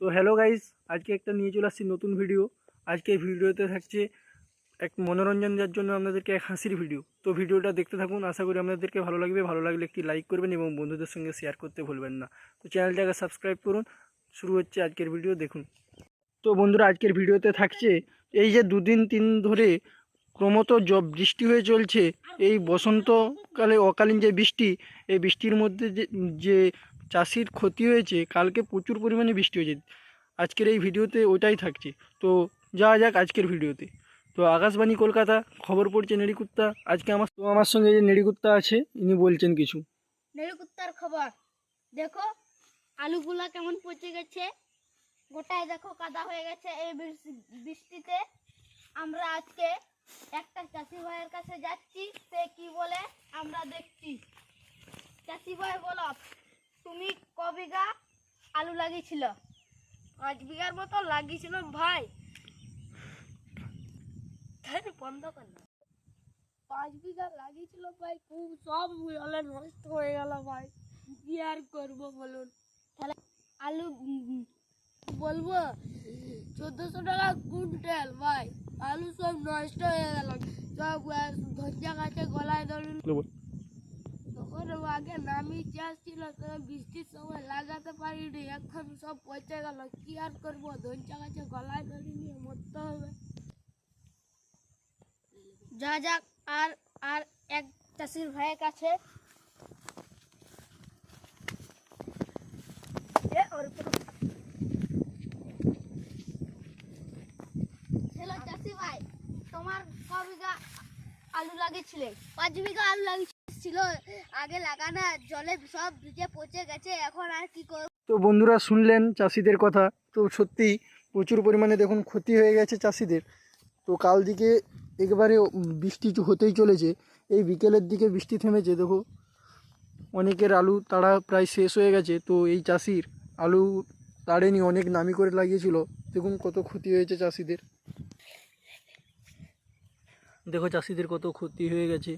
তো hello guys, আজকে একটা নিয়ে চলে আসছি নতুন ভিডিও। আজকে ভিডিওতে থাকছে এক মনোরঞ্জন দেওয়ার জন্য আপনাদেরকে এক হাসির ভিডিও। তো ভিডিওটা দেখতে থাকুন, আশা করি আপনাদেরকে ভালো লাগবে। ভালো লাগলে একটি লাইক করবেন এবং বন্ধুদের সঙ্গে শেয়ার করতে ভুলবেন না। তো চ্যানেলটাকে সাবস্ক্রাইব করুন। শুরু হচ্ছে আজকের ভিডিও, দেখুন। তো বন্ধুরা, আজকের ভিডিওতে থাকছে এই যে দুদিন তিন ধরে ক্রমত বৃষ্টি হয়ে চলছে। এই বসন্তকালে অকালীন যে বৃষ্টি, এই বৃষ্টির মধ্যে যে চাষির ক্ষতি হয়েছে, কালকে প্রচুর পরিমাণে বৃষ্টি হয়েছে। আজকের এই ভিডিওতে ওটাই থাকছে। তো যাওয়া যাক আজকের ভিডিওতে। তো আকাশবাণী কলকাতা, খবর পড়ছে নেড়িকুত্তা। আজকে আমার সঙ্গে যে নেড়িকুত্তা আছে, ইনি বলছেন কিছু। নেড়িকুত্তার খবর দেখো, আলুগুলা কেমন পচে গেছে, গোটায় দেখো কাদা হয়ে গেছে এই বৃষ্টিতে। আমরা আজকে একটা চাষি ভাইয়ের কাছে যাচ্ছি, সে কি বলে আমরা দেখছি। চাষি ভাই বলো, তুমি ক বিঘা আলু লাগিয়েছিল? 5 বিঘার মতো লাগিয়েছিল ভাই। বন্ধ কর না। 5 বিঘা লাগিয়েছিল ভাই, খুব সব নষ্ট হয়ে গেল ভাই। কি আর করবো বলুন? তাহলে আলু বলবো 1400 টাকা কুইন্টাল ভাই। আলু সব নষ্ট হয়ে গেল, সব ধনিয়া গাছে গলায় ধরুন। তখন আগে নামি চাষ ছিল, বৃষ্টির সময় লাগাতে পারিনি, এখন সব পচে গেল। কি আর করবো, ধনিয়া গাছে গলায় ধরে নিয়ে মরতে হবে। যা যাক আর আর এক চাষির ভাইয়ের কাছে। চাষি ভাই, তোমার ক বিঘা আলু লাগিয়েছিলে? 5 বিঘা আলু লাগিয়েছিল। আগে লাগানা জলে সব ভিজে পচে গেছে, এখন আর কি করব? তো বন্ধুরা, শুনলেন চাষিদের কথা। তো সত্যি প্রচুর পরিমাণে দেখুন ক্ষতি হয়ে গেছে চাষিদের। তো কাল দিকে একেবারে বৃষ্টি হতেই চলেছে। এই বিকেলের দিকে বৃষ্টি থেমেছে। দেখো, অনেকের আলু তাড়া প্রায় শেষ হয়ে গেছে। তো এই চাষির আলু তাড়েনি, অনেক নামি করে লাগিয়েছিল। দেখুন কত ক্ষতি হয়েছে চাষিদের। দেখো চাষিদের কত ক্ষতি হয়ে গেছে।